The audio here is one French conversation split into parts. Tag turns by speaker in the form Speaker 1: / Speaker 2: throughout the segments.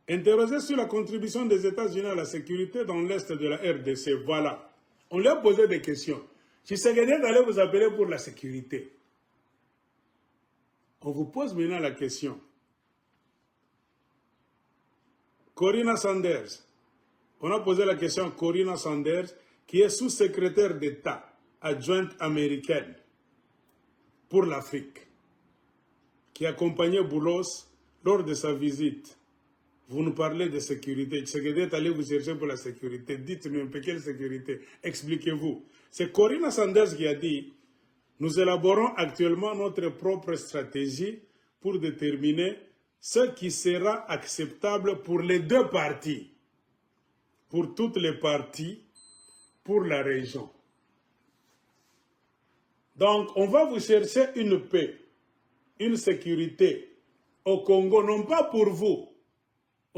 Speaker 1: Interrogé sur la contribution des États-Unis à la sécurité dans l'Est de la RDC, voilà. On lui a posé des questions. Tshisekedi allait vous appeler pour la sécurité. On vous pose maintenant la question. Corina Sanders. On a posé la question à Corina Sanders, qui est sous-secrétaire d'État adjointe américaine pour l'Afrique, qui accompagnait Boulos lors de sa visite. Vous nous parlez de sécurité. Tshisekedi est allé vous chercher pour la sécurité. Dites-nous un peu quelle sécurité. Expliquez-vous. C'est Corina Sanders qui a dit « Nous élaborons actuellement notre propre stratégie pour déterminer ce qui sera acceptable pour les deux parties, pour toutes les parties, pour la région. » Donc, on va vous chercher une paix, une sécurité au Congo, non pas pour vous.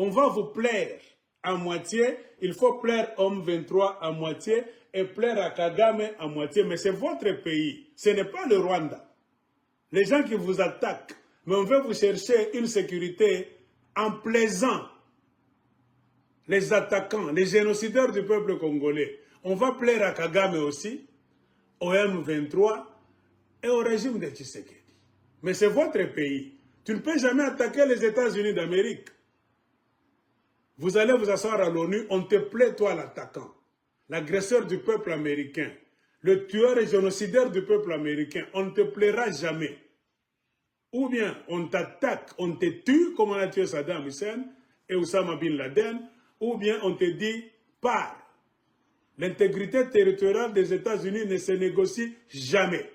Speaker 1: On va vous plaire à moitié, il faut plaire Homme 23 à moitié et plaire à Kagame à moitié, mais c'est votre pays, ce n'est pas le Rwanda. Les gens qui vous attaquent, mais on veut vous chercher une sécurité en plaisant les attaquants, les génocidaires du peuple congolais. On va plaire à Kagame aussi, au M23 et au régime de Tshisekedi. Mais c'est votre pays. Tu ne peux jamais attaquer les États-Unis d'Amérique. Vous allez vous asseoir à l'ONU, on te plaît, toi, l'attaquant, l'agresseur du peuple américain, le tueur et génocidaire du peuple américain. On ne te plaira jamais. Ou bien on t'attaque, on te tue, comme on a tué Saddam Hussein et Oussama Bin Laden, ou bien on te dit, pars. L'intégrité territoriale des États-Unis ne se négocie jamais.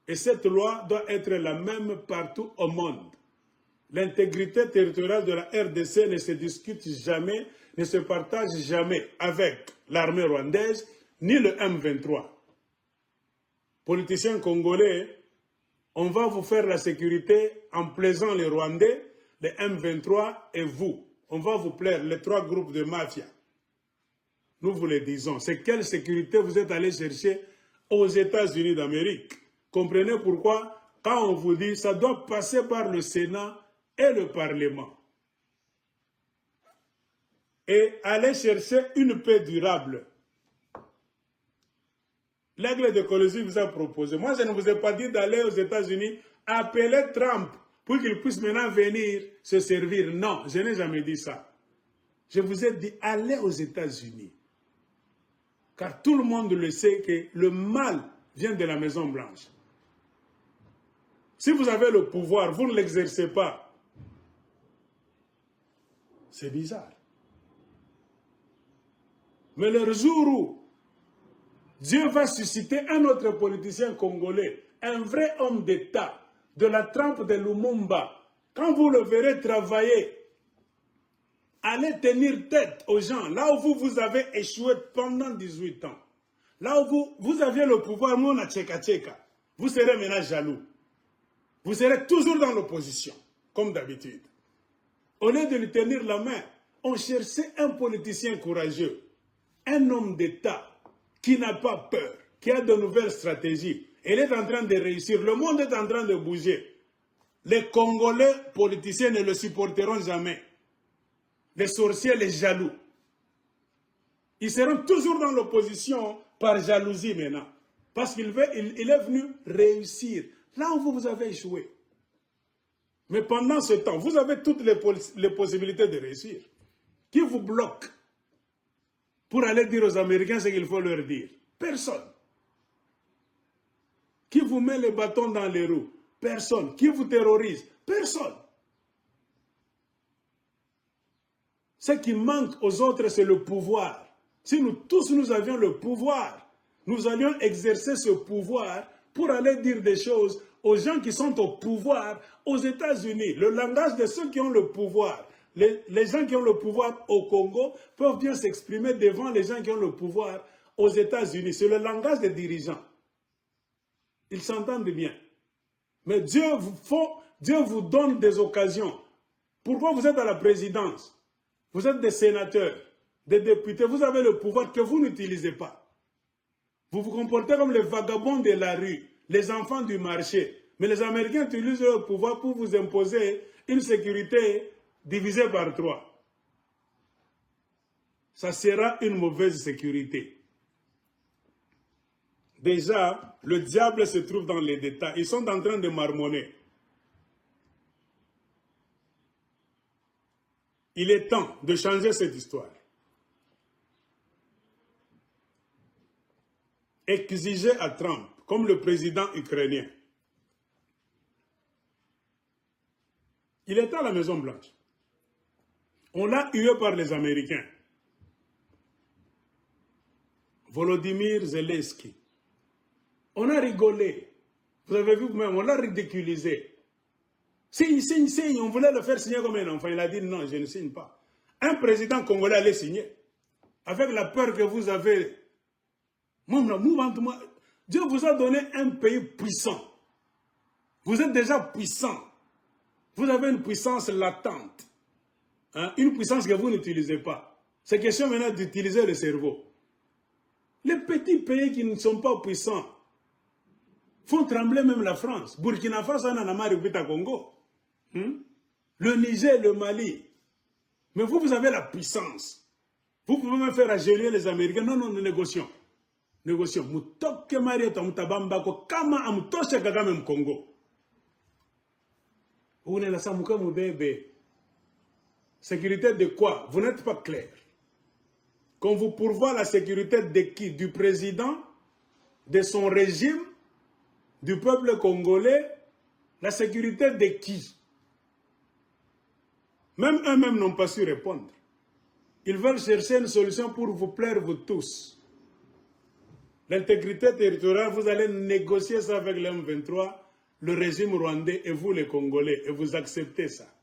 Speaker 1: Et cette loi doit être la même partout au monde. L'intégrité territoriale de la RDC ne se discute jamais, ne se partage jamais avec l'armée rwandaise, ni le M23. Politiciens congolais, on va vous faire la sécurité en plaisant les Rwandais, les M23 et vous. On va vous plaire, les trois groupes de mafia. Nous vous le disons. C'est quelle sécurité vous êtes allé chercher aux États-Unis d'Amérique? Comprenez pourquoi, quand on vous dit, ça doit passer par le Sénat et le Parlement. Et aller chercher une paix durable. L'aigle de Colosie vous a proposé. Moi, je ne vous ai pas dit d'aller aux États-Unis, appeler Trump pour qu'il puisse maintenant venir se servir. Non, je n'ai jamais dit ça. Je vous ai dit, allez aux États-Unis. Car tout le monde le sait que le mal vient de la Maison Blanche. Si vous avez le pouvoir, vous ne l'exercez pas. C'est bizarre. Mais le jour où Dieu va susciter un autre politicien congolais, un vrai homme d'État, de la trempe de Lumumba, quand vous le verrez travailler, allez tenir tête aux gens, là où vous avez échoué pendant 18 ans, là où vous aviez le pouvoir, nous on a tcheka-tcheka, vous serez maintenant jaloux. Vous serez toujours dans l'opposition, comme d'habitude. Au lieu de lui tenir la main, on cherchait un politicien courageux, un homme d'État qui n'a pas peur, qui a de nouvelles stratégies. Elle est en train de réussir, le monde est en train de bouger. Les Congolais politiciens ne le supporteront jamais. Les sorciers, les jaloux. Ils seront toujours dans l'opposition par jalousie maintenant. Parce qu'il est venu réussir là où vous avez échoué. Mais pendant ce temps, vous avez toutes les possibilités de réussir. Qui vous bloque pour aller dire aux Américains ce qu'il faut leur dire? Personne. Qui vous met les bâtons dans les roues? Personne. Qui vous terrorise? Personne. Ce qui manque aux autres, c'est le pouvoir. Si nous tous nous avions le pouvoir, nous allions exercer ce pouvoir pour aller dire des choses aux gens qui sont au pouvoir aux États-Unis. Le langage de ceux qui ont le pouvoir. Les gens qui ont le pouvoir au Congo peuvent bien s'exprimer devant les gens qui ont le pouvoir aux États-Unis. C'est le langage des dirigeants. Ils s'entendent bien. Mais Dieu vous donne des occasions. Pourquoi vous êtes à la présidence? Vous êtes des sénateurs, des députés. Vous avez le pouvoir que vous n'utilisez pas. Vous vous comportez comme les vagabonds de la rue, les enfants du marché. Mais les Américains utilisent leur pouvoir pour vous imposer une sécurité divisé par 3. Ça sera une mauvaise sécurité. Déjà, le diable se trouve dans les détails. Ils sont en train de marmonner. Il est temps de changer cette histoire. Exiger à Trump, comme le président ukrainien. Il est à la Maison-Blanche. On l'a hué par les Américains. Volodymyr Zelensky. On a rigolé. Vous avez vu vous-même, on l'a ridiculisé. Signe, signe, signe. On voulait le faire signer comme un enfant. Il a dit non, je ne signe pas. Un président congolais allait signer. Avec la peur que vous avez. Dieu vous a donné un pays puissant. Vous êtes déjà puissant. Vous avez une puissance latente. Hein? Une puissance que vous n'utilisez pas. C'est question maintenant d'utiliser le cerveau. Les petits pays qui ne sont pas puissants font trembler même la France. Burkina Faso, on en a marre de Congo. Le Niger, le Mali. Mais vous avez la puissance. Vous pouvez même faire agenouiller les Américains. Non, non, nous négocions. Négocions. Mutoke Marieta Mutabambako Kama Amutoshe Kagame Congo. Vous n'êtes pas Samuka Moubebe. Sécurité de quoi? Vous n'êtes pas clair. Qu'on vous pourvoit la sécurité de qui? Du président, de son régime, du peuple congolais. La sécurité de qui? Même eux-mêmes n'ont pas su répondre. Ils veulent chercher une solution pour vous plaire, vous tous. L'intégrité territoriale, vous allez négocier ça avec l'M23, le régime rwandais et vous les Congolais, et vous acceptez ça.